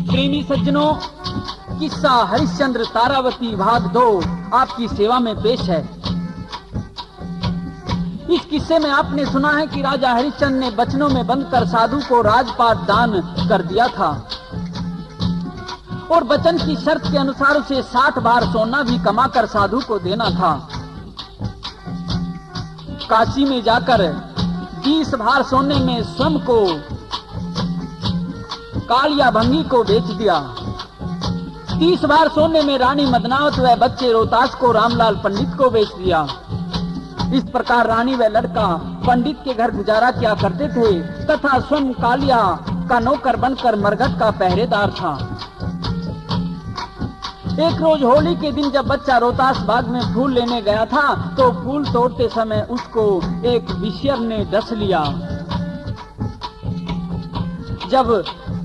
प्रेमी सज्जनों, किस्सा हरिश्चंद्र तारावती भाग 2 आपकी सेवा में पेश है। इस किस्से में आपने सुना है कि राजा हरिश्चंद्र ने बचनों में बंधकर साधु को राजपाट दान कर दिया था और वचन की शर्त के अनुसार उसे 60 बार सोना भी कमाकर साधु को देना था। काशी में जाकर 20 भार सोने में स्वयं को कालिया भंगी को बेच दिया। 30 बार सोने में रानी मदनावत व बच्चे रोहतास को रामलाल पंडित को बेच दिया। इस प्रकार रानी व लड़का पंडित के घर गुजारा किया करते थे तथा स्वयं कालिया का नौकर बनकर मरघट का पहरेदार था। एक रोज होली के दिन जब बच्चा रोहतास बाग में फूल लेने गया था तो फूल तोड़ते समय उसको एक विषयर ने डस लिया। जब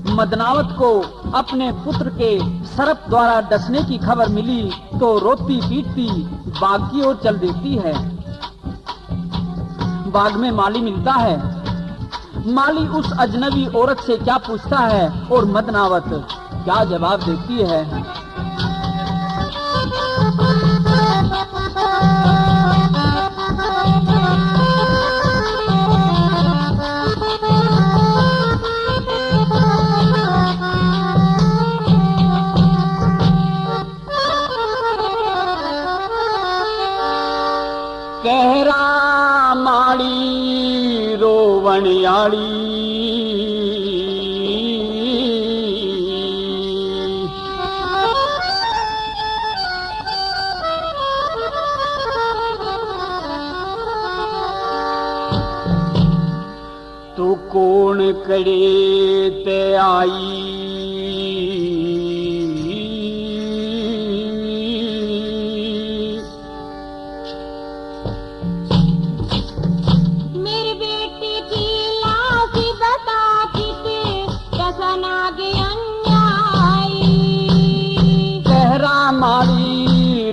मदनावत को अपने पुत्र के सर्प द्वारा डसने की खबर मिली तो रोती पीटती बाग की ओर चल देती है। बाग में माली मिलता है। माली उस अजनबी औरत से क्या पूछता है और मदनावत क्या जवाब देती है। कहरा माड़ी रोवणियाड़ी तू कौन करे ते आई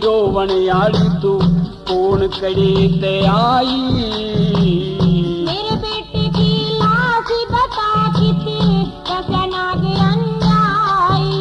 रोवणियाड़ी तू कौन कड़ी ते आई। मेरे बेटे की लाश बता किते कसना के अन्याई।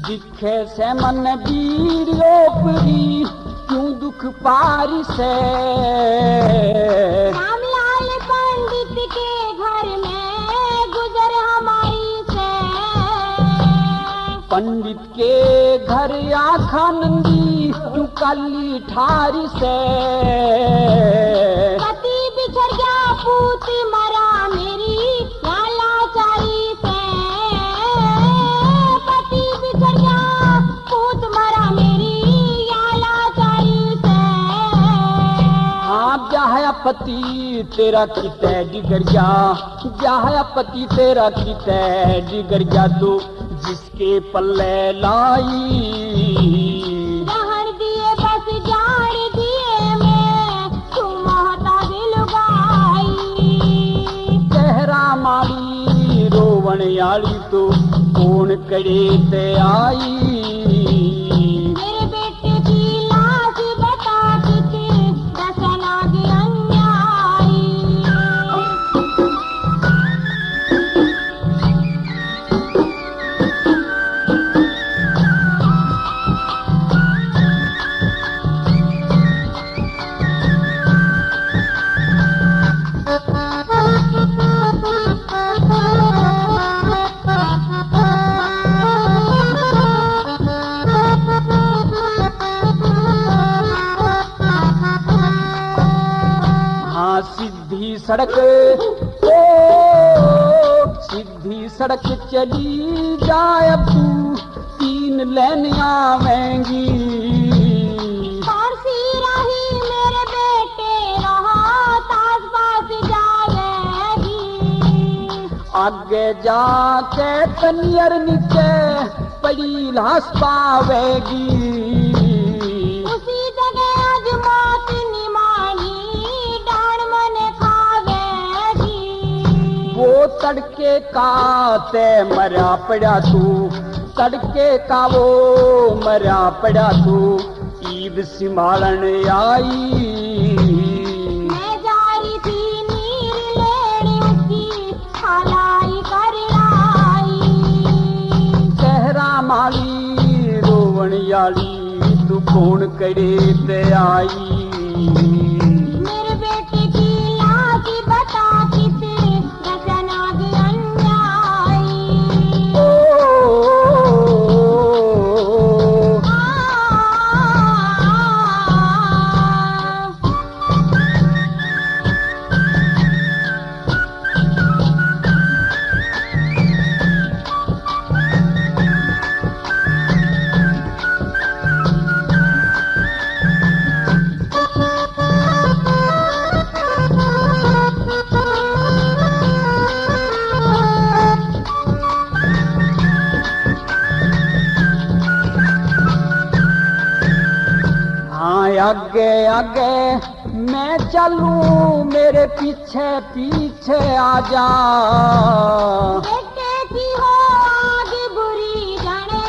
दिखे से मन वीर ओपरी क्यों दुख पारी से। रामलाल पंडित के घर में गुजर हमारी से। पंडित के घर आखा नंदी क्यों काली ठारी से। पति बिछड़ गया पूत मरा मेरी लाचारी से। पति बिछड़ गया पूत मरा मेरी लाचारी से। हाँ ब्याह पति तेरा किते डिगरिया, ब्याह पति तेरा किते डिगरिया तू जिसके पल्ले लाई। रहन दिए बस जान दिए मैं तुम मोहताज लुगाई। कहरा माड़ी रोवणियाड़ी तो कौन करे ते आई। मेरे बेटे की लाश बता किते दसना के अन्याई। सड़क ओ सीधी सड़क चली जाए अब तू 3 लेन आवेंगी। कौन सी राही मेरे बेटे रहा ताज पास जाएगी। आगे जाके तनियर नीचे पड़ी लाश पावेगी। उसी जगह आज मौत निमानी डांड मन खावेगी। वो तड़के का ते मरा पड़ा तू, तड़के का वो मरा पड़ा तू, ईद संभालन आई। मैं जा रही थी नीर लेने उसकी खालाई कर लाई। सहरा माली रोवण याली तू कौन करे ते आई। मेरे बेटे की लाश बता किस रचनाग अन्यायी। आगे आगे मैं चलूं मेरे पीछे पीछे आ जा। बेटे की हो आग बुरी जाने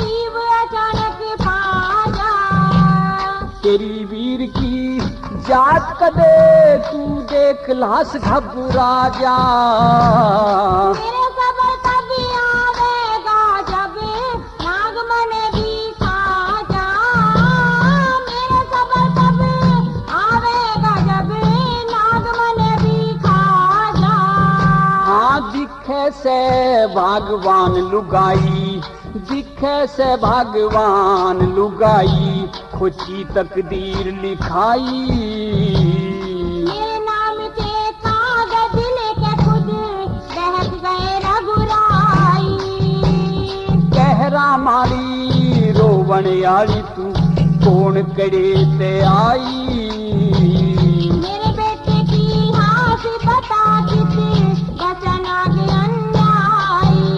ईब अचानक पा जा। तेरी वीर की जात कदे तू देख लाश घबरा जा। मेरे सबर तभी आवेगा जब नागमन भी खा जा। मेरे सबर तब आवेगा जब नागमन भी खा जा। हाँ दिखे से भगवान लुगाई, दिखे से भगवान लुगाई, खुची तकदीर लिखाई। मेरे नाम के कागज लेके खुद बहक गए रघुराई। कहरा मारी रोवण यारी तू कौन करे ते आई। मेरे बेटे की लाश बता किस रचनाग अन्यायी।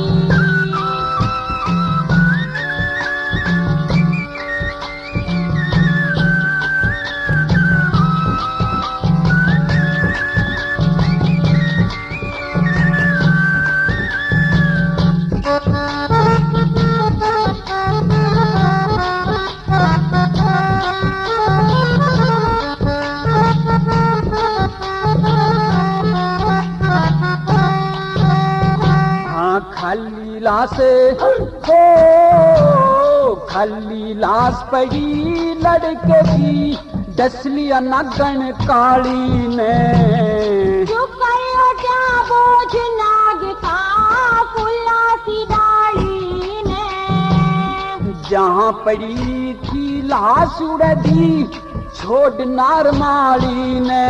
खाली लाश हो खाली लाश पड़ी लड़के की, डसलिया नगन काली ने। चुप करो क्या बोझ नाग का फुल्ला सी डाली ने। जहाँ पड़ी थी लाश उड़ दी छोड़ नार माली ने।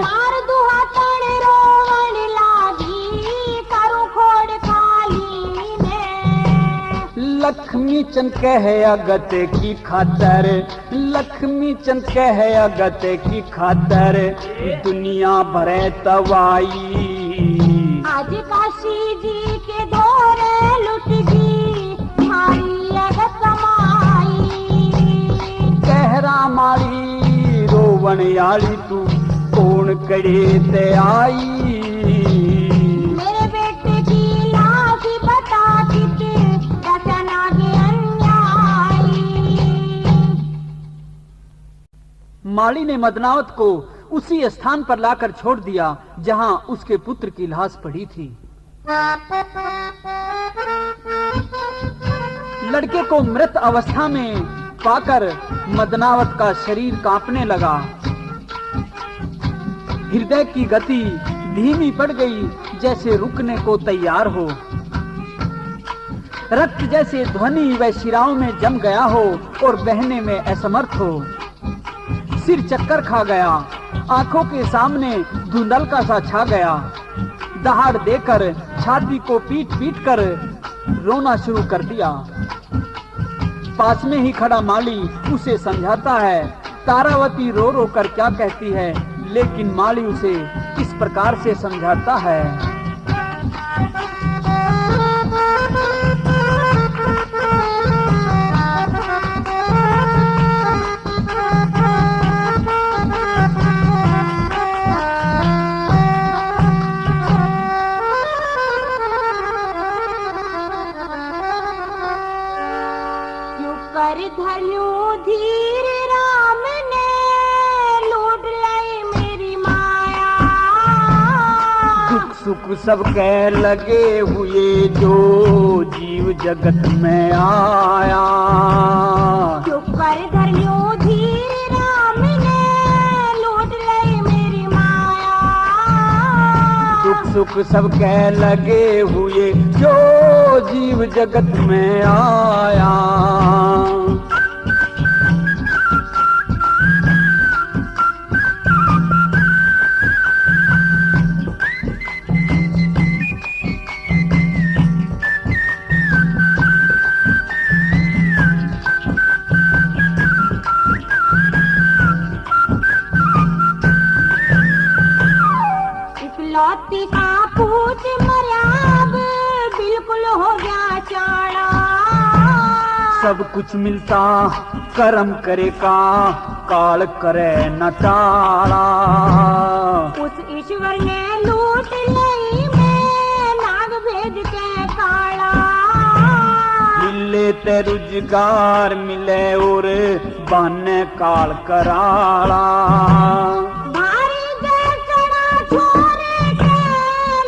मार दुहा तण रोवण लागी करूं खोड़ खाली ने। लक्ष्मी चंद कह अगत की खातर, लक्ष्मी चंद कह अगत की खातर, दुनिया भरे तवाई। आज काशी जी के दौरे लुट गई भारी अगत कमाई। कहरा मारी रोवण याली तू कौन करे ते आई। मेरे बेटे की लाश बता किस रचनाग अन्यायी। माली ने मदनावत को उसी स्थान पर लाकर छोड़ दिया जहां उसके पुत्र की लाश पड़ी थी। लड़के को मृत अवस्था में पाकर मदनावत का शरीर कांपने लगा। हृदय की गति धीमी पड़ गई जैसे रुकने को तैयार हो। रक्त जैसे ध्वनि व शिराओं में जम गया हो और बहने में असमर्थ हो। सिर चक्कर खा गया, आंखों के सामने धुंधल का सा छा गया। दहाड़ देकर छाती को पीट पीट कर रोना शुरू कर दिया। पास में ही खड़ा माली उसे समझाता है। तारावती रो रो कर क्या कहती है, लेकिन माली उसे इस प्रकार से समझाता है। कर धर्यो धीर राम ने लूट लाई मेरी माया। दुख सुख सब कह लगे हुए जो जीव जगत में आया। चुप कर धर्यो धीर राम ने लूट लाई मेरी माया। दुख सुख सब कह लगे हुए जो जीव जगत में आया। इकलौती का पूत मर्याद बिल्कुल हो गया चाड़ा। सब कुछ मिलता कर्म करे का, काल करे न टाड़ा। उस ईश्वर ने लूट ली मैं नाग भेज के काला। मिले ते रुजगार मिले और बहाने काल कराला। भारी गए चढ़ा छोरे के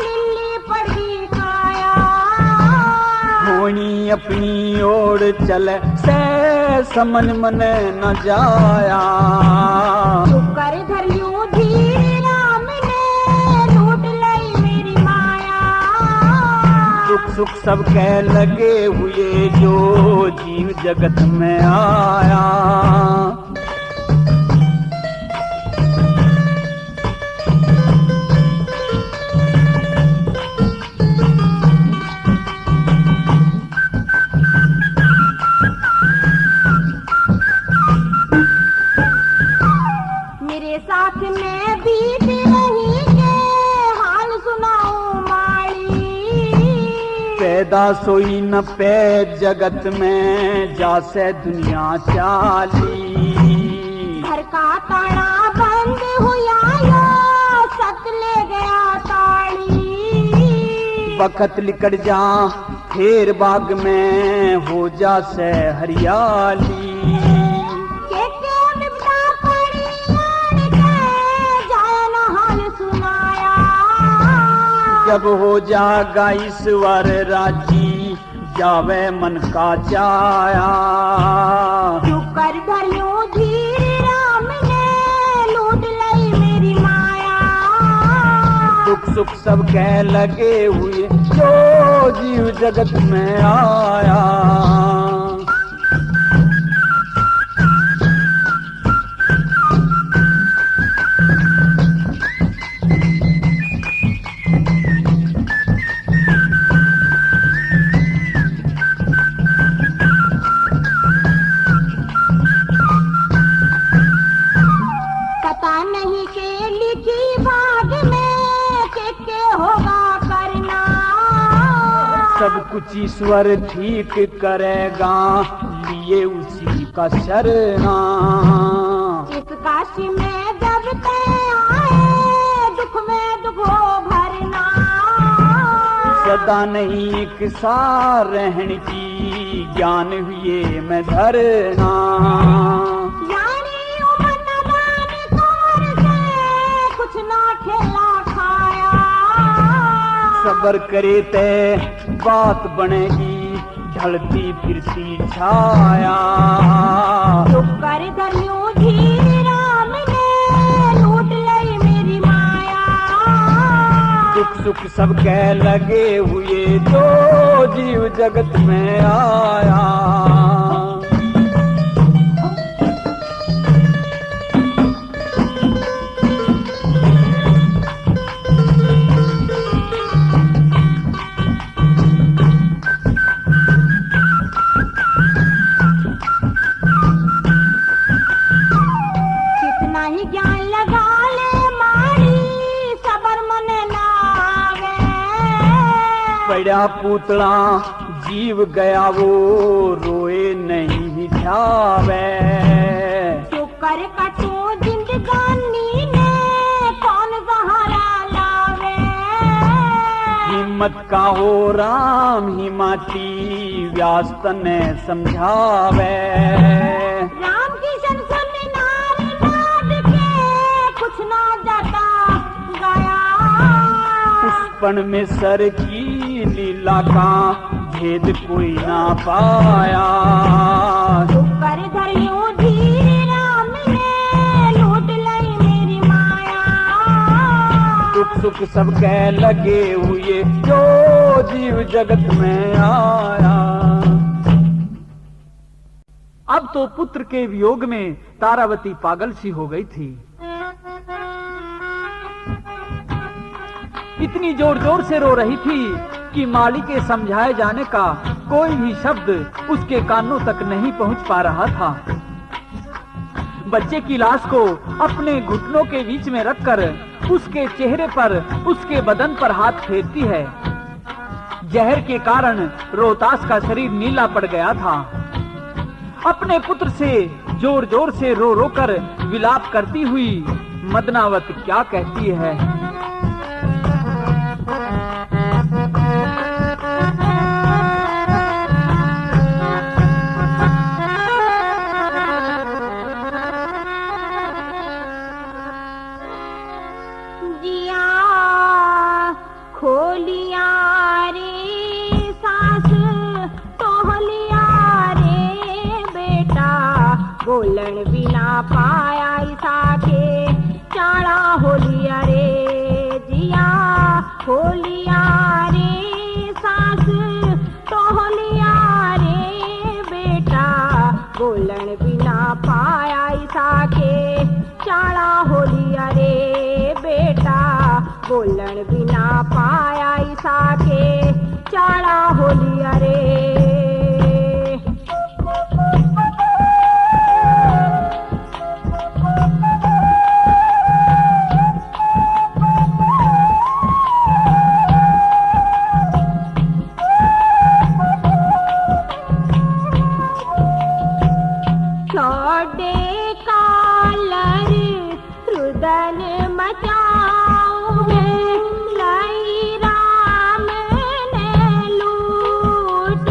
लिल्ली पड़ी काया। होनी अपनी ओर चले से समझ मन न जाया। चुप कर धर्यो धीर राम ने लूट ली मेरी माया। दुख सुख सब कह लगे हुए जो जीव जगत में आया। मेरे साथ में बीत रही के हाल सुनाऊं माली। पैदा सोई न पे जगत में जासे दुनिया चाली। घर का ताला बंद हुआ या सत ले गया ताली। बखत लिकड़ जा फिर बाग में हो जा से हरियाली। विपदा पड़ी आन के जाए न हाल सुनाया। जब हो जागा ईश्वर राजी जावे मन का चाया। चुप कर धर्यो धीर राम ने लूट ली मेरी माया। दुख सुख सब कह लगे हुए जो जीव जगत में आया। पता नहीं के लिखी भाग में के होगा करना। सब कुछ ईश्वर ठीक करेगा लिए उसी का शरणा। इस काशी में जब ते आए दुख में दुख हो भरना। सदा नहीं एक सार रहने की ज्ञान हुए मैं धरना। यानी उमर नदान तोर से कुछ ना खेला खाया। सबर करे ते बात बनेगी ढलती फिरती छाया। चुप कर धर्यो धीर राम ने लूट ली मेरी माया। दुख सुख सब कह लगे हुए जो जीव जगत में आया। पड़ा पूतला जीव गया वो रोए नहीं जावे। शुक्र कटो जिंदगानी ने कौन सहारा लावे। हिम्मत का हो राम हिमाती व्यास तने समझावे। राम किशन सुन नारी बात के कुछ ना जाता गया। पुष्पन में सर की लीला का भेद कोई ना पाया। शुक्र धरियो धीरे राम ने लूट लाई मेरी माया। दुख सुख सब कह लगे हुए जो जीव जगत में आया। अब तो पुत्र के वियोग में तारावती पागल सी हो गई थी। इतनी जोर जोर से रो रही थी कि माली के समझाए जाने का कोई भी शब्द उसके कानों तक नहीं पहुंच पा रहा था। बच्चे की लाश को अपने घुटनों के बीच में रखकर उसके चेहरे पर, उसके बदन पर हाथ फेरती है। जहर के कारण रोहतास का शरीर नीला पड़ गया था। अपने पुत्र से जोर जोर से रो रो कर विलाप करती हुई मदनावत क्या कहती है। जिया खोलिया रे सास तोहलिया रे बेटा। बोलन बिना पाया ईसा के चाड़ा होलिया रे। जिया खोलिया रे सास तोहलिया रे बेटा। बोलन बिना पाया ईसा के चाड़ा होलिया रे बेटा। बोलन बिना पाया ईसा के चाड़ा होलिया रे। छोड़े कालर रुदन मचाऊंगे। लाई राम ने लूट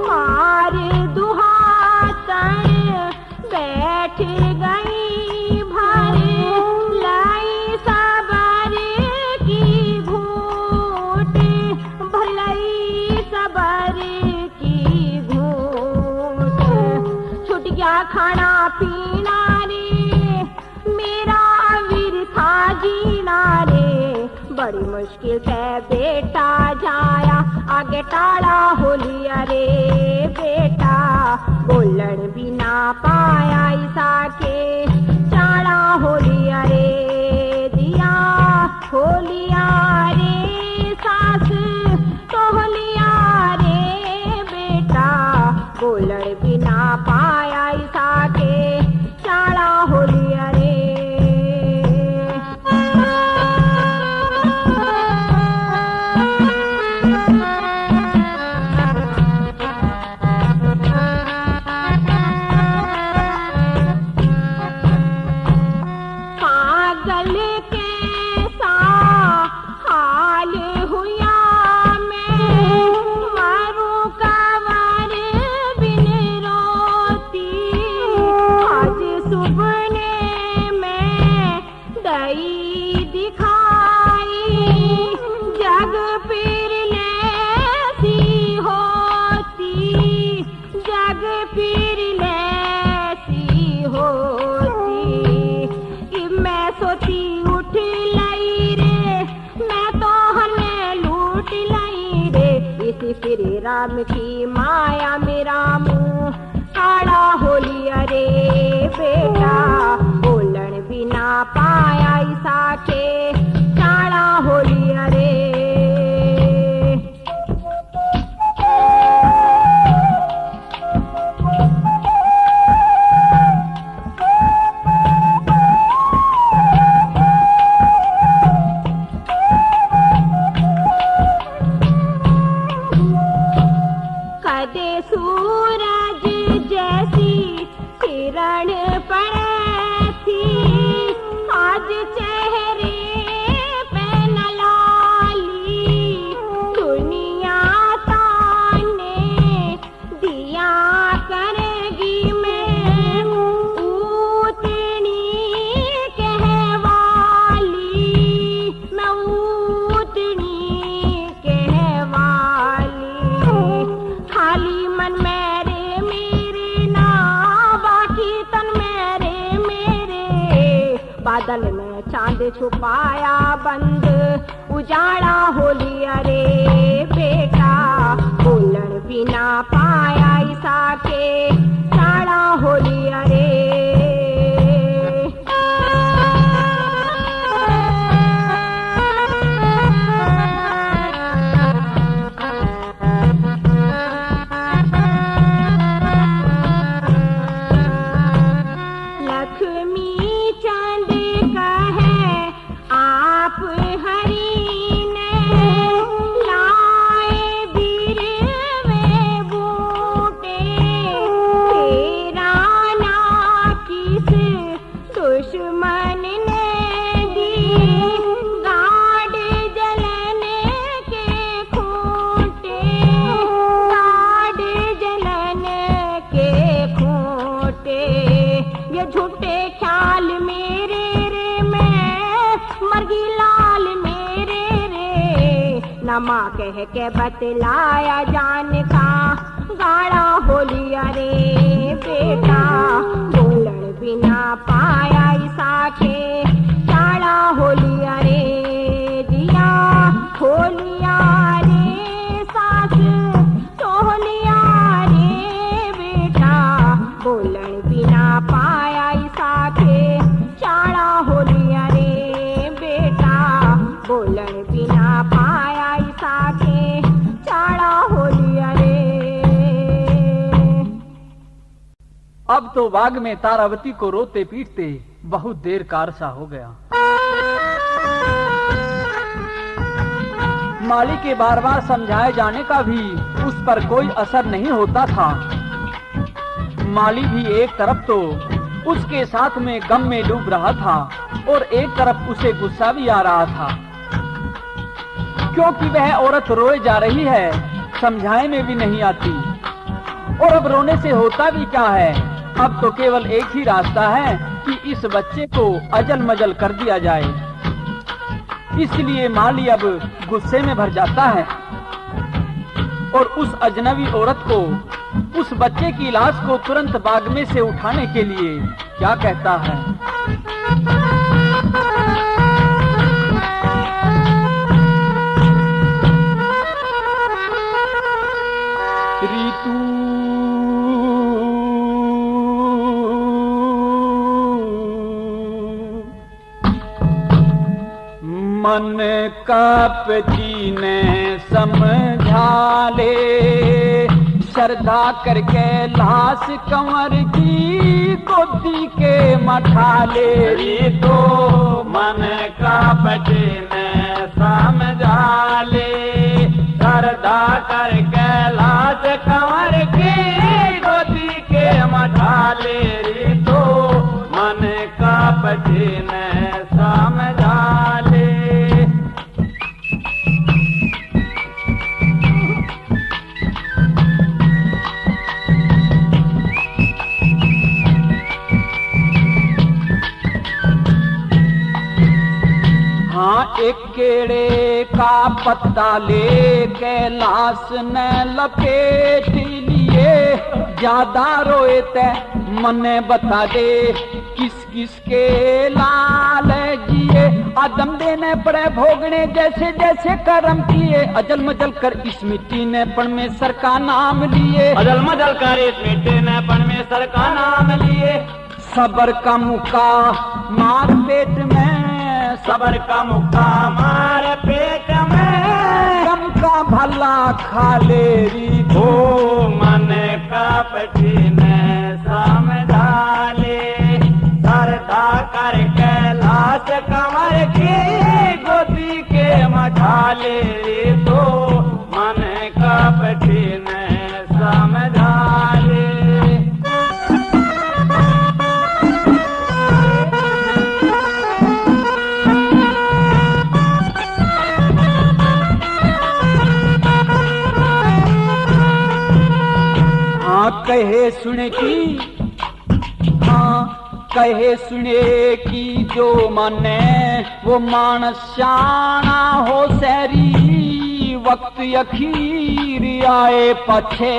मार दुहातन बैठ गई भर। लाई सबर की घूट भलाई सबर की घूट। छूट गया खाना पीना रे मेरा वीर था जीना रे। बड़ी मुश्किल से बेटा जाया आगे टाड़ा होलिया रे बेटा। बोलन बिना पाया ईसा के चाड़ा होलिया रे। दिया होलिया रे सास तोहलिया रे बेटा। बोलन बिना पाया ईसा के चाड़ा होलिया रे। पागल कैसा हाल हुआ मैं। मारूं कवर बिन रोती। आज सुबह में दई दिखाई। जग फिर लेसी होती। जग फिर लेसी होती। मैं सोती उठ लाई रे मैं तो हने लूट लाई रे। इसी फिर राम की माया मेरा मुंह काड़ा होलिया रे बेटा। बोलन बिना पाया ईसा के चाड़ा होलिया रे। दे सूरज जैसी किरण पड़े थी, आज चेहरे पे न लाली, दुनिया ताने दिया करेगी मैं उतनी कहवाली, मैं उतनी कहवाली। खाली मन मेरे मेरे ना, बाकी तन मेरे मेरे, बादल में चांद छुपाया बंद, उजाड़ा होली अरे बेटा, बोलन भी ना पाया ईसा के, चाड़ा होली अरे। लक्ष्मी चंद कहे आप हरि ने, लाए बिरवे बूटे, तेरा ना किस दुश्मन ने दी, गाड़ जलने के खूंटे, गाड़ जलने के खूंटे। ये झूठे ख्याल मेरे रे, मैं मरगी लाल मेरे रे, नमा कह के बतलाया जान का, गाड़ा होली अरे बेटा, बोलन बिना पाया ईसा के, चाड़ा होली अरे। दिया होलिया रे सास टोलिया रे बेटा, बोलन बिना पाया ईसा के, चाड़ा होलिया रे बेटा, बोलन बिना पाया ईसा के, चाड़ा होलिया रे। अब तो बाग में तारावती को रोते पीटते बहुत देर का अरसा हो गया। माली के बार बार समझाए जाने का भी उस पर कोई असर नहीं होता था। माली भी एक तरफ तो उसके साथ में गम में डूब रहा था और एक तरफ उसे गुस्सा भी आ रहा था, क्योंकि वह औरत रोए जा रही है, समझाए में भी नहीं आती। और अब रोने से होता भी क्या है, अब तो केवल एक ही रास्ता है कि इस बच्चे को अजल मजल कर दिया जाए। इसलिए माली अब गुस्से में भर जाता है और उस अजनबी औरत को, उस बच्चे की लाश को तुरंत बाग में से उठाने के लिए क्या कहता है। ऋतु मन का पति ने समझा ले, श्रद्धा करके लाश कंवर की गोदी के मठा ले। तो मन का पति ने समझा ले, श्रद्धा करके लाश कंवर की गोदी के मठा ले। तो मन का पति ने समझा ले। हाँ, एक केड़े का पत्ता ले कैलाश ने लपेट लिए, ज्यादा रोए ते मने बता दे किस किस के लाल जिए। आदम देने पड़े भोगने जैसे जैसे कर्म किए, अजल मजल कर इस मिट्टी ने परमेश्वर का नाम लिए। अजल मजल कर इस मिट्टी ने परमेश्वर का नाम लिए। सबर का मुक्का मार पेट में, सबर का मुक्का मार पेट में, गम का भला खा ले री। ओ मन का पति ने समझा ले, श्रद्धा करके लाश कंवर की गोदी के मठा ले। तो मन का पति ने कहे सुने की, हाँ कहे सुने की जो माने वो मानस शाना हो सैरी। वक्त अखीर आए पछे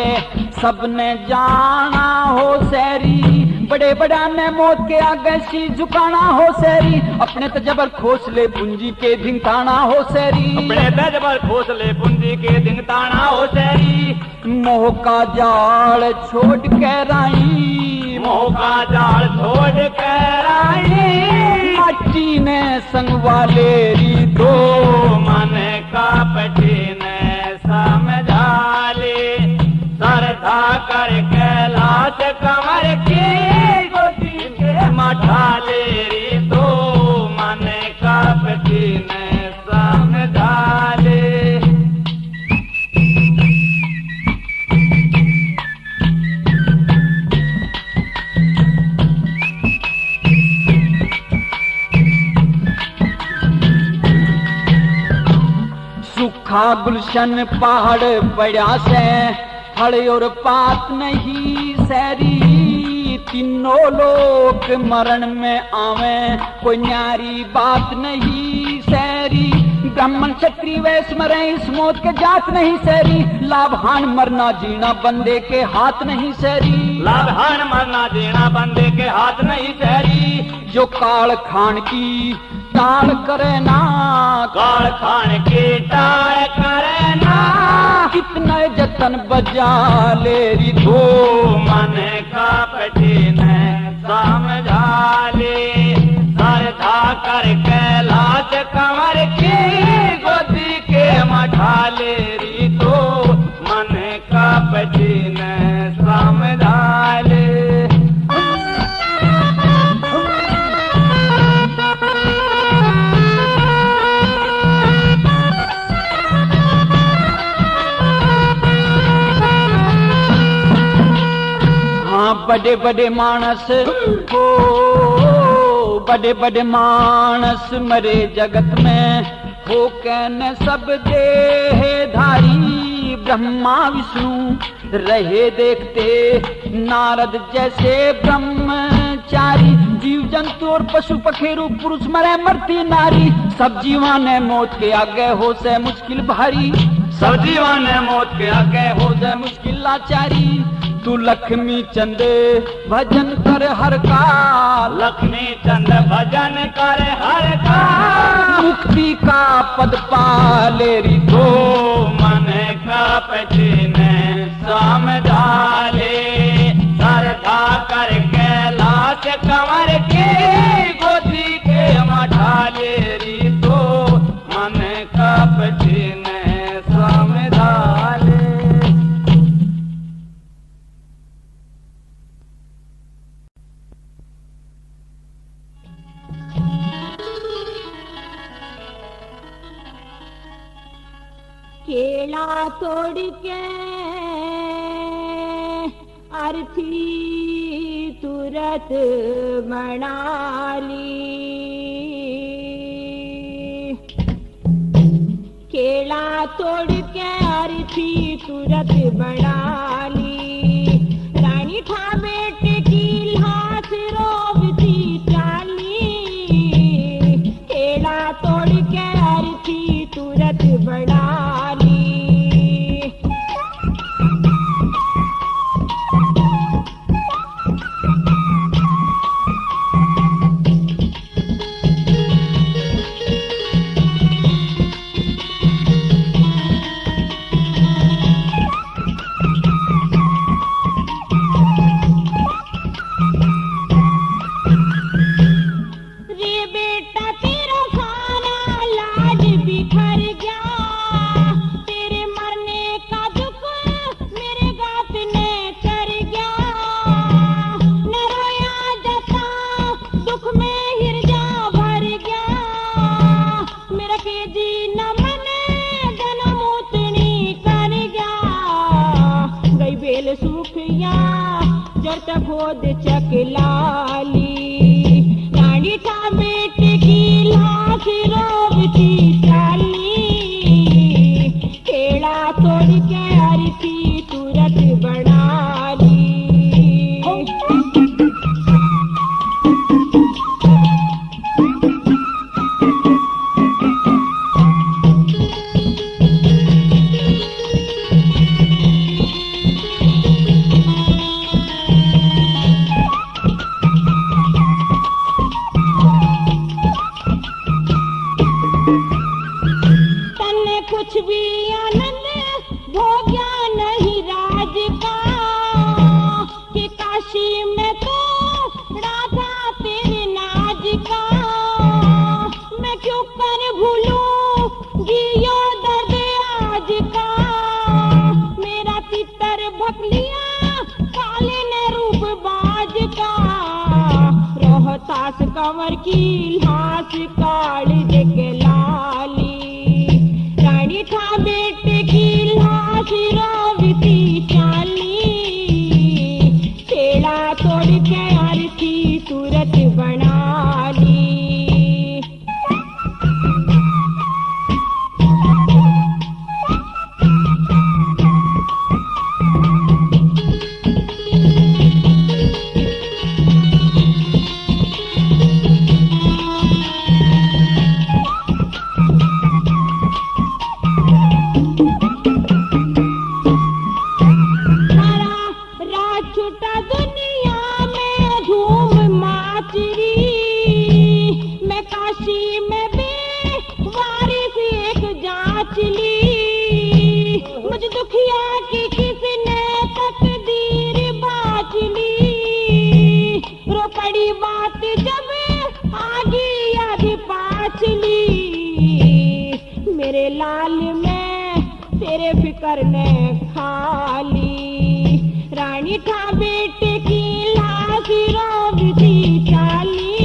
सबने जाना हो सैरी। बड़े बड़ा ने मौत के आगे सी झुकाना हो सैरी। अपने तजबर खोसले पूंजी के धिंकाना हो सैरी। अपने तजबर खोसले पूंजी के धिंकाना हो सैरी। मोह का जाल छोड़ के राई, मोह का जाल छोड़ के राई। मट्टी ने संग वाले री दो मन का पटीने समझा ले। सरधा कर कैलाश कंवर की गोदी के मठा ले री दो मन का पटीने समझा ले। सूखा गुलशन पहाड़ पड़ा से फल और पात नहीं सैरी। तीनों लोग मरण में आवे कोई न्यारी बात नहीं सैरी। ब्राह्मण क्षत्रिय वैश्य मरे इस मौत के जात नहीं सैरी। लाभहान मरना जीना बंदे के हाथ नहीं सैरी। लाभहान मरना जीना बंदे के हाथ नहीं सैरी। जो काल खान की टाल करे ना, काल खान की टाल करे ना। कितने जतन बजा ले री दो मन का पटीने समझा ले। सरधा कर कैलाश कंवर की गोदी के मठा ले री दो मन का पटीने समझा ले। बड़े बड़े मानस हो, बड़े बड़े मानस मरे जगत में हो कहने सब देहधारी। ब्रह्मा विष्णु रहे देखते नारद जैसे ब्रह्मचारी। जीव जंतु और पशु पखेरु पुरुष मरे मरती नारी। सब जीवाने मौत के आगे हो से मुश्किल भारी। सब जीवाने मौत के आगे हो से मुश्किल लाचारी। तू लक्ष्मी चंद भजन कर हर का, लक्ष्मी चंद भजन कर हर का। मुक्ति का पद पाले री दो मन का पटीने समझा ले। सरधा कर कैलाश कंवर की गोदी के मठा ले री दो मन का पटीने समझा ले। केला तोड़ के अर्थी तुरत बना ली। केला तोड़ के अर्थी तुरत बना ली। रानी ठा बेटे की हाथ रोबती चाली। केला तोड़ के अर्थी तुरत बना ली। खोद चकलाली रानी का बेटे की लाश रोबती चाली। केला तोड़ के अरथी तुरत बना ली। भी आनंद भोग्या नहीं राज का, कि काशी में तो राधा तेरे नाज का। मैं क्यों कर भूलूं जियो दर्द आज का, मेरा तितर भकलिया काले ने रूप बाज का। रोहतास कंवर की लाश काली देखे लाली, रानी था बेटे की लाश रोविती चाली। छेड़ा तोड़ के अर्थी सूरत बना ली। मुझ दुखिया की किसने तकदीर बाँच ली, रो पड़ी बात जब आगी आधी पाछ ली। मेरे लाल में तेरे फिकर ने खाली, रानी था बेटे की लाश रोविती चाली।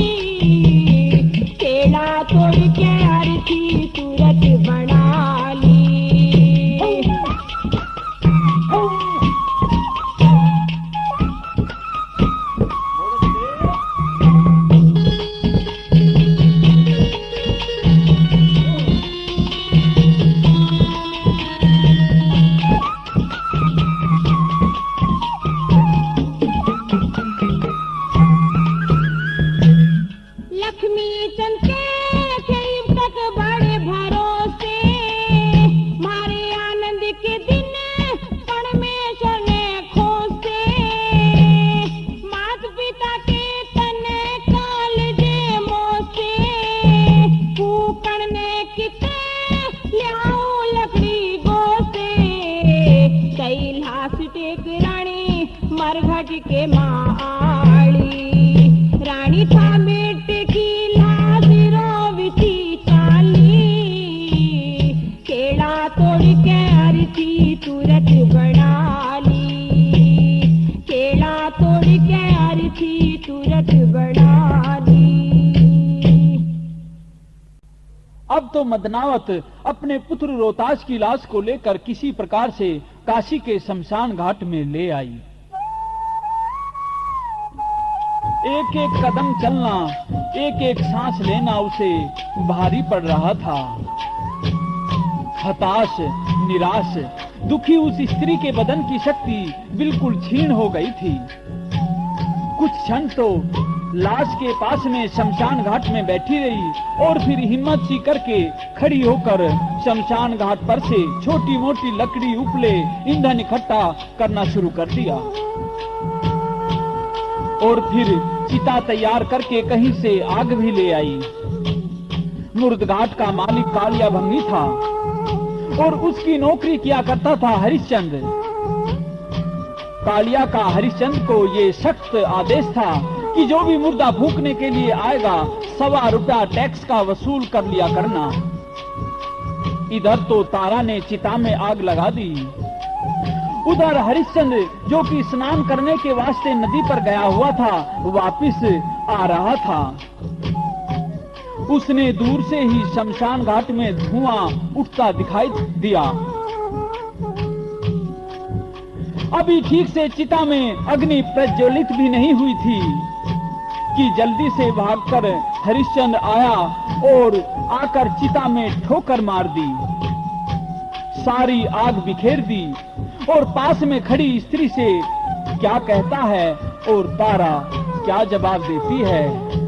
तेड़ा तोड़ के अर्थी सूरत बना ली। लक्ष्मी चंद के करीब तक बड़े भरोसे, मारे आनंद के दिन परमेश्वर ने खोसे। माता पिता के तने काल जे मोसे, फूकण ने किते लियाओ लकड़ी गोसे। कैलाश टेक रानी मरघट के माँ आली, रानी था बेटे की लाश रोविती चाली। केड़ा तोड़ के अर्थी सूरत बना ली, केड़ा तोड़ के अर्थी सूरत बना ली। अब तो मदनावत अपने पुत्र रोहतास की लाश को लेकर किसी प्रकार से काशी के शमशान घाट में ले आई। एक एक कदम चलना, एक एक सांस लेना उसे भारी पड़ रहा था। हताश, निराश, दुखी उस स्त्री के बदन की शक्ति बिल्कुल क्षीण हो गई थी। कुछ क्षण तो लाश के पास में शमशान घाट में बैठी रही और फिर हिम्मत सी करके खड़ी होकर शमशान घाट पर से छोटी मोटी लकड़ी उपले ईंधन इकट्ठा करना शुरू कर दिया और फिर चिता तैयार करके कहीं से आग भी ले आई। मुर्दघाट का मालिक कालिया भंगी था और उसकी नौकरी किया करता था हरिश्चंद्र। कालिया का हरिश्चंद्र को ये सख्त आदेश था कि जो भी मुर्दा फूकने के लिए आएगा 1.25 रुपया टैक्स का वसूल कर लिया करना। इधर तो तारा ने चिता में आग लगा दी, उधर हरिश्चंद्र जो कि स्नान करने के वास्ते नदी पर गया हुआ था वापिस आ रहा था। उसने दूर से ही शमशान घाट में धुआं उठता दिखाई दिया। अभी ठीक से चिता में अग्नि प्रज्वलित भी नहीं हुई थी कि जल्दी से भागकर हरिश्चंद्र आया और आकर चिता में ठोकर मार दी, सारी आग बिखेर दी और पास में खड़ी स्त्री से क्या कहता है और तारा क्या जवाब देती है।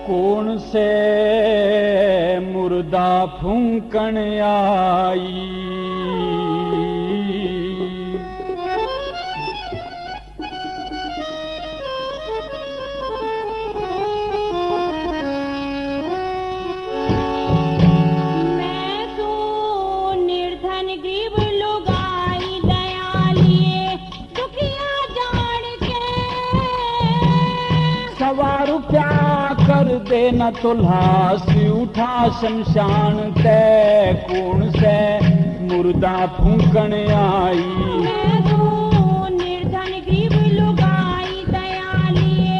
कौन से मुर्दा फूंकण आई। सवा रुपया कर देना तो लाश उठा शमशान ते कौन से मुर्दा फूंकण आई। मैं तो निर्धन गरीब लुगाई दयालिए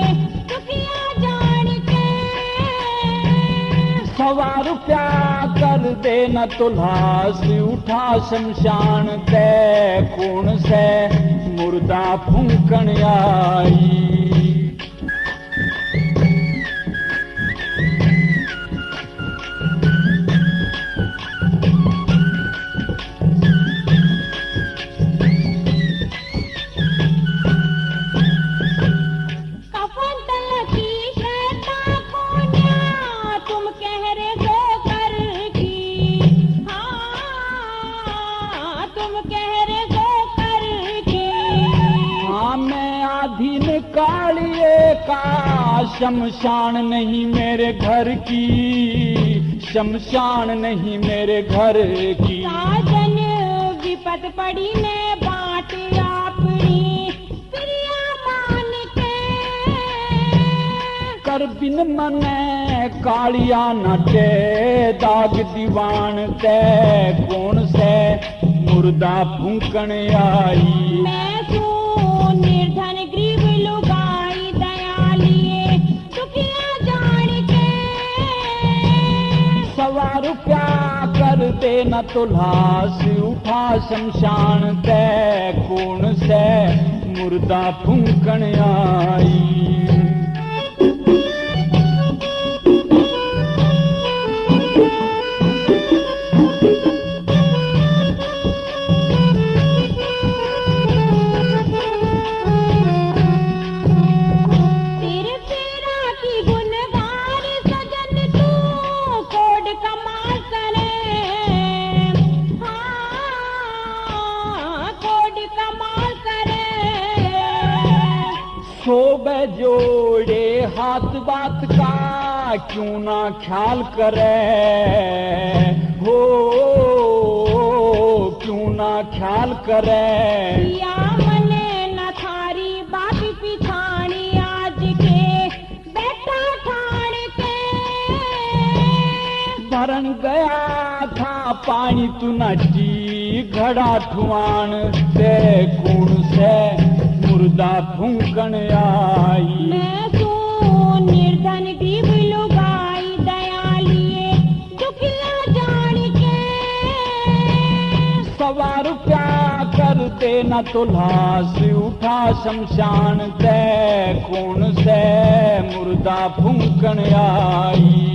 दुखिया जान के। सवा रुपया कर देना तो लाश उठा शमशान ते कौन से मुर्दा फूंकण आई। कालिए का शमशान नहीं मेरे घर की, शमशान नहीं मेरे घर की। साजन विपत पड़ी ने बाँट अपनी प्रिया मान के। कर बिन मने कालिया नटे दाग दीवान ते कौन से मुर्दा फूंकण आई। मैं निर्धन गरीब लुगाई दयालिए दुखिया जान के। सवा रुपया कर देना तो लाश उठा शमशान ते कौन से मुर्दा फूंकण आई। सोबे जोड़े हाथ बात का क्यों ना ख्याल करे हो, क्यों ना ख्याल करे। या मने न थारी बात पिछानी आज के बैठा ठाण के। भरन गया था पानी तू नटी घड़ा ठुआन ते कौन से मुर्दा फूंकण आई। मैं तो निर्धन गरीब लुगाई दयालिए दुखिया जान के। सवा रुपया कर देना तो लाश उठा शमशान ते कौन से मुर्दा फूंकण आई।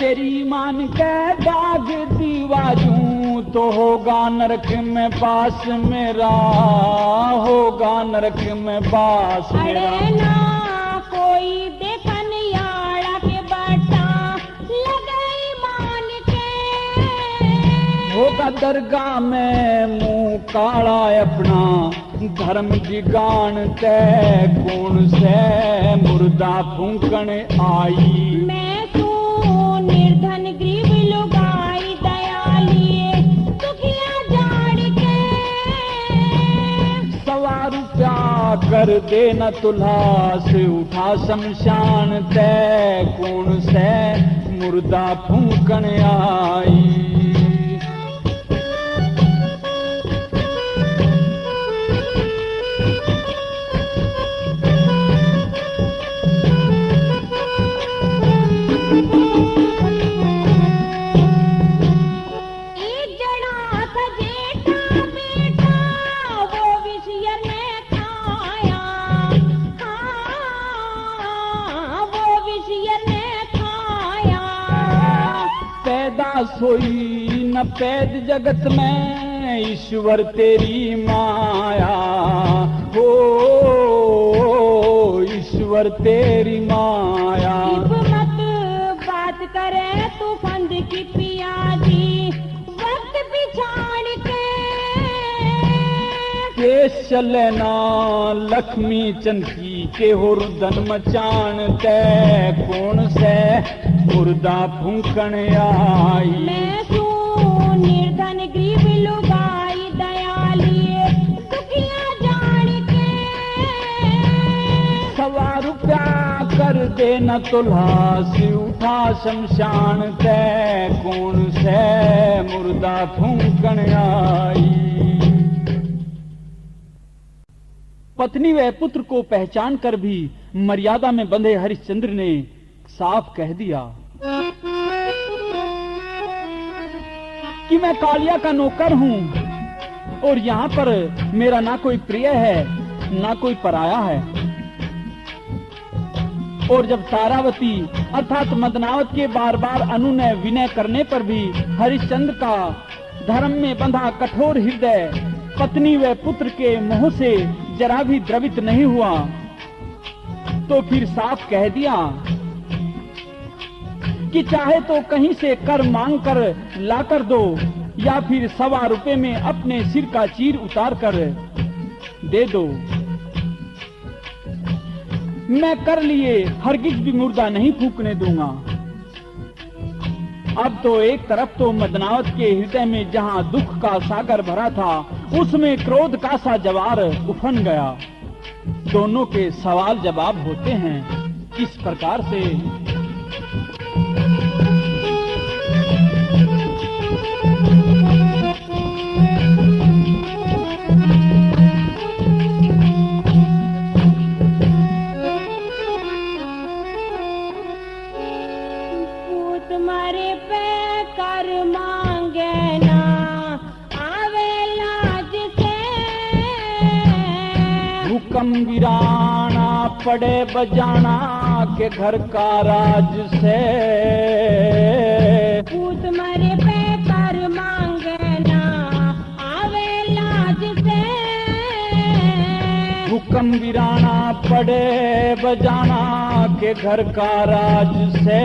तेरी मान के दाग दीवाजूं तो होगा नरक में बास मेरा, होगा नरक में बास मेरा। अरे ना कोई देखन याड़ा के बटा लगे मान के। होगा दरगाह में मुंह काला अपना धर्म जिगान ते कौन से मुर्दा फूंकण आई। मैं निर्धन गरीब लुगाई दयालिए दुखिया जान के। सवा रुपया कर देना तो लाश उठा शमशान ते कौन से मुर्दा फूंकण आई। पैदा सोई न पैद जगत में ईश्वर तेरी माया हो ईश्वर तेरी माया। इब मत बात करे तू फंद की पिया जी वक्त पिछाड़ के केस चले ना लक्ष्मी चंकी के हो रुदन मचान तै कौन से मुर्दा फूकण आई। मैं सू निर्धन गरीब लुगाई दयाली दुखिया जान के 100 रुपया कर दे न तुलसी उठा शमशान तै कौन से मुर्दा फूकण आई। पत्नी व पुत्र को पहचान कर भी मर्यादा में बंधे हरिश्चंद्र ने साफ कह दिया कि मैं कालिया का नौकर हूं और यहां पर मेरा ना कोई प्रिय है ना कोई पराया है। और जब तारावती अर्थात मदनावत के बार बार अनुनय विनय करने पर भी हरिश्चंद्र का धर्म में बंधा कठोर हृदय पत्नी व पुत्र के मोह से जरा भी द्रवित नहीं हुआ तो फिर साफ कह दिया कि चाहे तो कहीं से कर मांग कर ला कर दो या फिर 100 रुपए में अपने सिर का चीर उतार कर दे दो। मैं कर लिए हरगिज भी मुर्दा नहीं फूकने दूंगा। अब तो एक तरफ तो मदनावत के हृदय में जहां दुख का सागर भरा था उसमें क्रोध का सा जवार उफन गया। दोनों के सवाल जवाब होते हैं किस प्रकार से। तुम्हारे पे कर मांगे ना आवे लाज से हुक्म गिराना पड़े बजाना के घर का राज से। तुम्हारे पे कर मांगे ना आवे लाज से हुक्म गिराना पड़े बजाना के घर का राज से।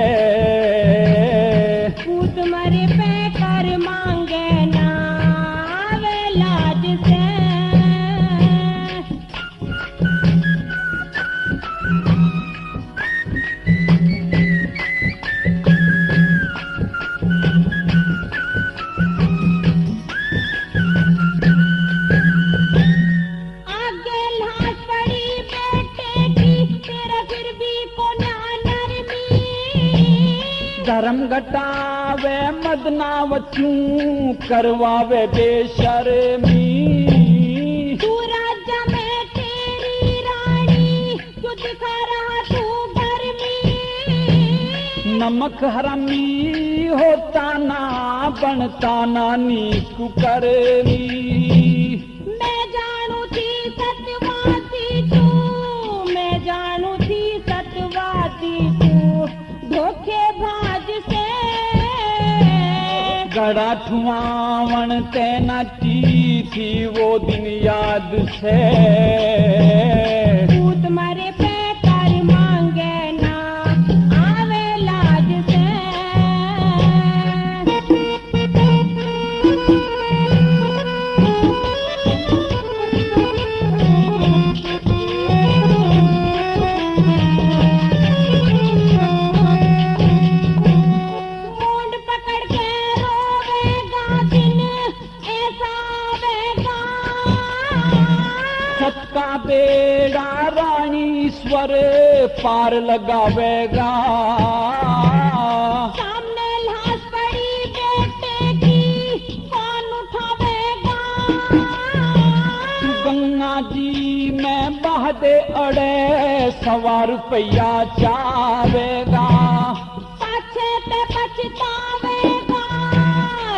तुम्हारे पे कर मांगे ना आवे लाज से। आगे लाश पड़ी बेटे की तेरा फिर भी को नरमी धर्म घटावे मदनावतू करवावे बेशर्मी। तू राजा में तेरी रानी क्यों दिखा रहा तू गर्मी। नमक हरामी होता ना बनता नानी कुकरमी। मैं जानू थी सत्यवादी तू मैं जानू थी सत्यवादी तू धोखेबाज से। गड़ा ठुआवन तैनाती थी वो दिन याद से। तू तुम्हारे पे कर मांगे ना आवे लाज से। मूंड पकड़ के रोवेगा दिन ऐसा आवेगा। सत का बेड़ा रानीश्वर पार लगावेगा। सामने लाश पड़ी बेटे की कौन उठावेगा। गंगा जी में बहदे अड़े 100 रुपया चावेगा। पाछे ते पछतावेगा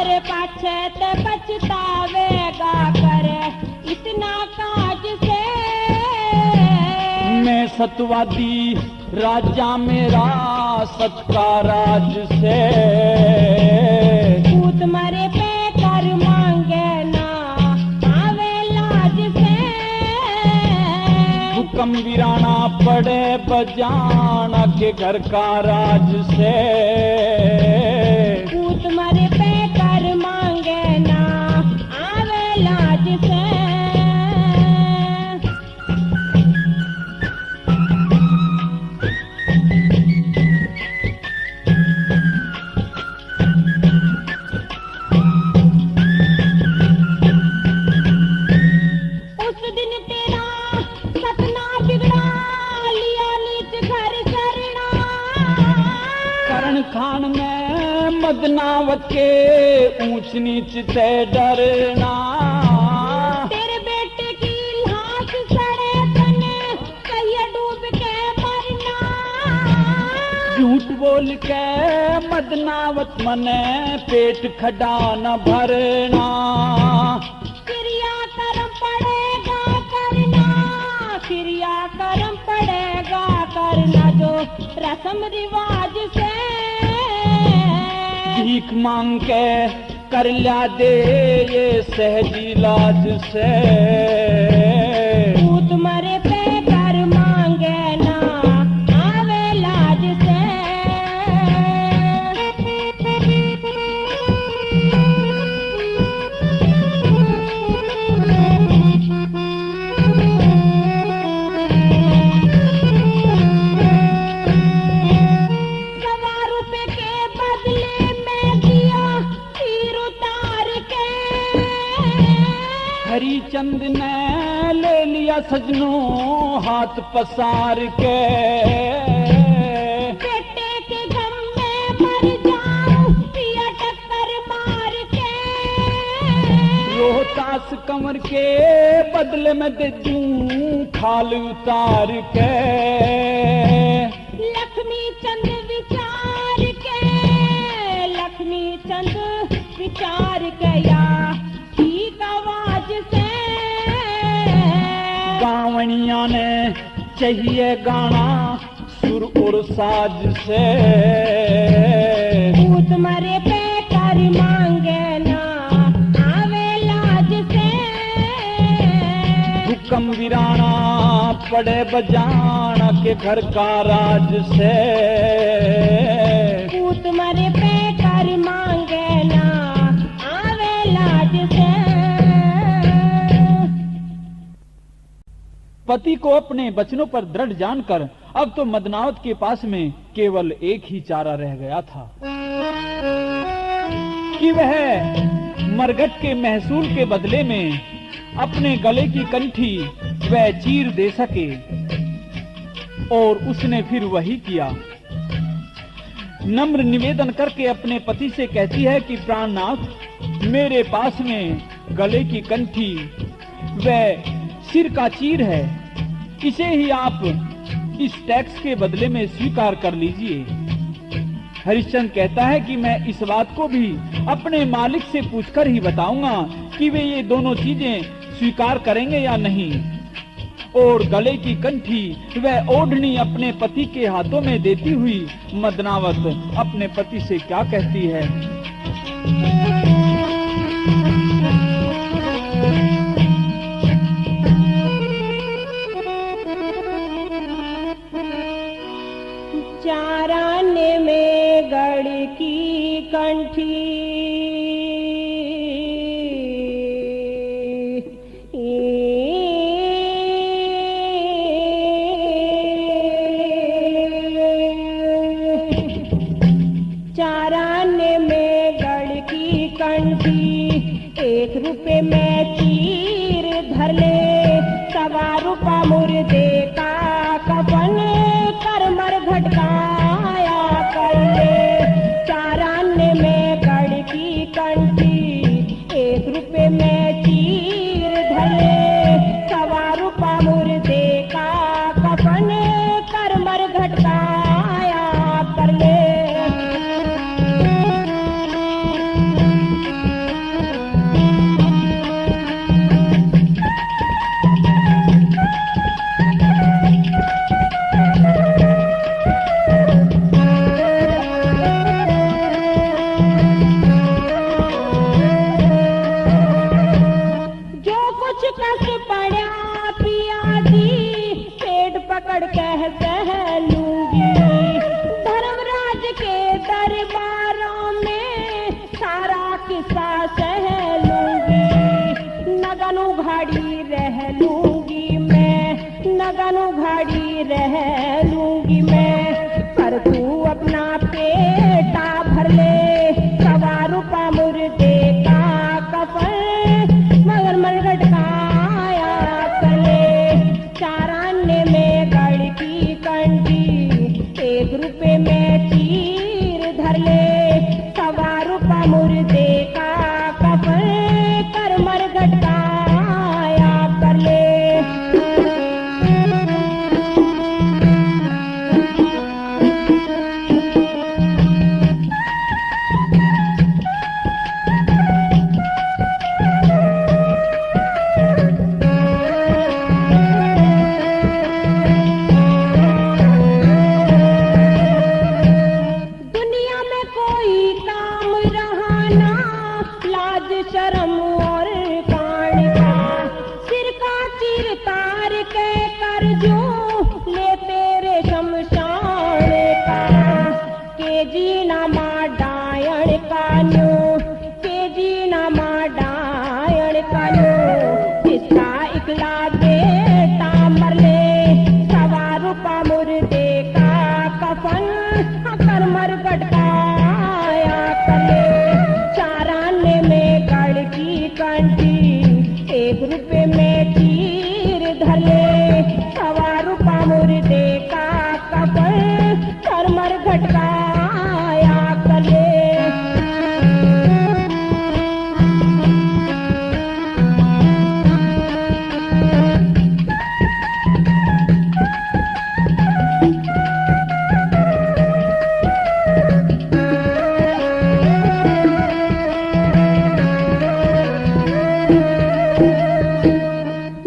रे पाछे ते पछतावेगा करे इतना काज से। मैं सतवादी राजा मेरा सत्का राज से। पूत मरे पे कर मांगे ना आवे लाज से। हुक्म वीराना पड़े बजाना के घर का राज से। पूत मरे पे कर मांगे ना आवे लाज से। उस दिन तेरा सपना बिगड़ा लिया नीच घर करना। करण खान में मदनावत के ऊंच नीच से डरना। तेरे बेटे की लाश सड़े तने कहिए डूब के मरना। झूठ बोल के मदनावत मने पेट खड़ा न भरना। क्रिया कर्म पड़ेगा करना। क्रिया कर्म पड़ेगा करना जो रस्म रिवाज से। भीख मांग के कर लिया दे ये सहजी लाज से। पूत मरे पे कर मांगे ना आवे लाज से। सवा रुपए के बदले में दिया तीर उतार के। हरिचंद ने ले लिया सजनों हाथ पसार के। बेटे के गम में मर जाऊं पिया टक्कर मार के। रोहतास कंवर के बदले में दे दूं खाल उतार के। लक्ष्मी चंद विचार के। लक्ष्मी चंद विचार के या ठीक आवाज से। गावणिया ने चाहिए गाना सुर और साज से। पूत मरे पे कर मांगे ना आवे लाज से। हुक्म वीराना पड़े बजाना के घर का राज से। पूत मरे पे कर मांगे ना आवे लाज से। पति को अपने वचनों पर दृढ़ जानकर अब तो मदनावत के पास में केवल एक ही चारा रह गया था कि वह मरघट के महसूल के बदले में अपने गले की कंठी वह चीर दे सके। और उसने फिर वही किया। नम्र निवेदन करके अपने पति से कहती है कि प्राणनाथ, मेरे पास में गले की कंठी वह सिर का चीर है, इसे ही आप इस टैक्स के बदले में स्वीकार कर लीजिए। हरिश्चंद्र कहता है कि मैं इस बात को भी अपने मालिक से पूछकर ही बताऊंगा कि वे ये दोनों चीजें स्वीकार करेंगे या नहीं। और गले की कंठी वह ओढ़नी अपने पति के हाथों में देती हुई मदनावत अपने पति से क्या कहती है। चाराने में गढ़ की कंठी चाराने में गढ़ की कंठी 1 रुपए में चीर धर ले। 1.25 रुपया मुर्दे का कफन कर मर घटकाया कर ले। चाराने में गढ़ की कंठी 1 रुपए में चीर धर ले। 1.25 रुपया मुर्दे का कफन कर मर घटकाया कर ले। किस्सा सह लूंगी, नगन उघाड़ी रह लूंगी मैं, नगन उघाड़ी रह लूंगी मैं। पर तू अपना पेटा भर ले, 100 रुपया मुर्दे का कफन, मगर मरघट काया कर ले। 4 आने में गढ़ की कंठी, 1 रुपये में चीर धर ले। 100 रुपया मुर्दे का कफन, कर मरघट काया कर ले। दुनिया में कोई काम रहा ना, लाज शर्म और कान का। सिर का चीर तार के कर जो, ले तेरे शमशान का। के जीना माँ डायण का न्यो, के जीना माँ डायण का न्यो। जिसका इकला बेटा मर ले, 100 रुपया मुर्दे का कफन, कर मरघट काया कर ले। 4 आने में गढ़ की कंठी, 1 रुपये में चीर धर ले। 100 रुपया मुर्दे का कफन, कर मरघट काया कर ले।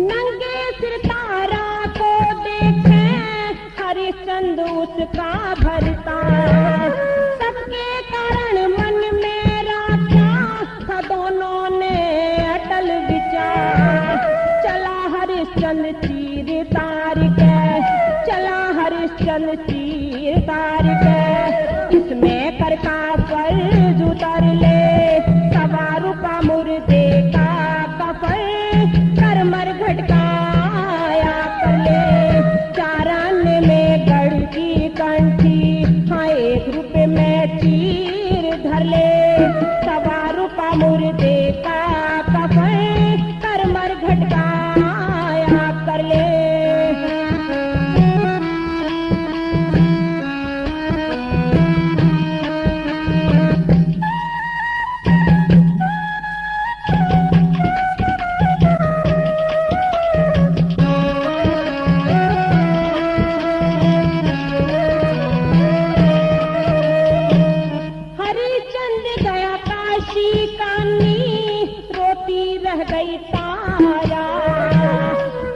नंगे सिर तारा को देखे, हरिश्चंद्र उसका भरता। सबके कारण मन में राखा था, दोनों ने अटल विचार। चला हरिश्चंद्र चीर तार के, चला हरिश्चंद्र चीर तार के। इसमें कर का फर्ज उतर ले, 100 रुपया मुर्दे का कफन, कर मरघट काया कर ले। 4 आने में गढ़ की कंठी, हाँ 1 रुपये में चीर धर ले। 100 रुपया मुर्दे का कफन, कर मरघट काया कर ले। हरिचंद गया काशी कानी, रोटी रह गई तारा।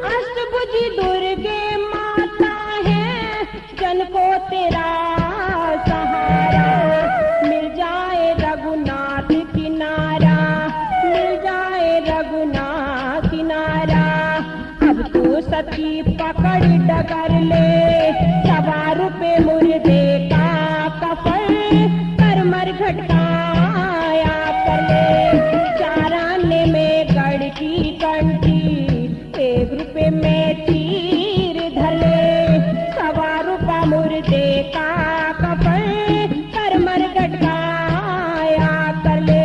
अष्टभुजी दुर्गे माता है, जन को तेरा सहारा। मिल जाए रघुनाथ किनारा, मिल जाए रघुनाथ किनारा। अब तू सती पकड़ डगर ले, 100 रुपये मुर्दे का कफन, कर मरघट काया कर ले। 4 आने में गढ़ की कंठी, 1 रुपये में चीर धर ले। 100 रुपया मुर्दे का कफन, कर मरघट काया कर ले।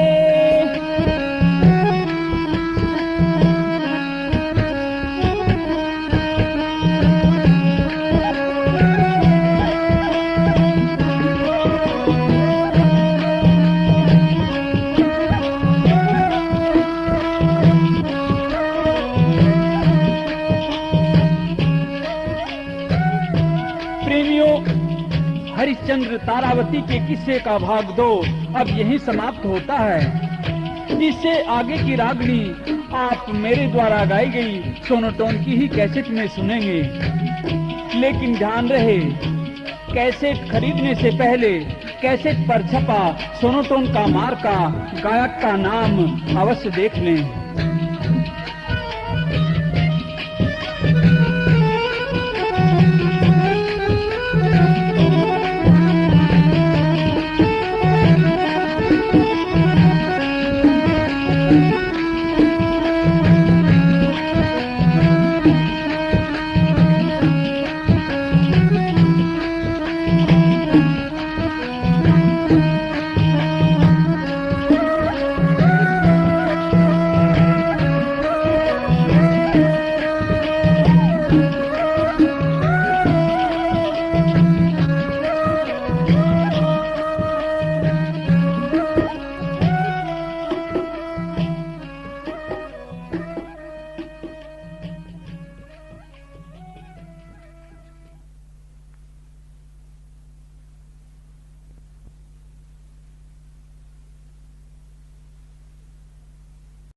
हरिश्चंद्र तारावती के किस्से का भाग 2 अब यहीं समाप्त होता है। इससे आगे की रागनी आप मेरे द्वारा गाई गई सोनोटोन की ही कैसेट में सुनेंगे। लेकिन ध्यान रहे, कैसेट खरीदने से पहले कैसेट पर छपा सोनोटोन का मार्का, गायक का नाम अवश्य देख लें।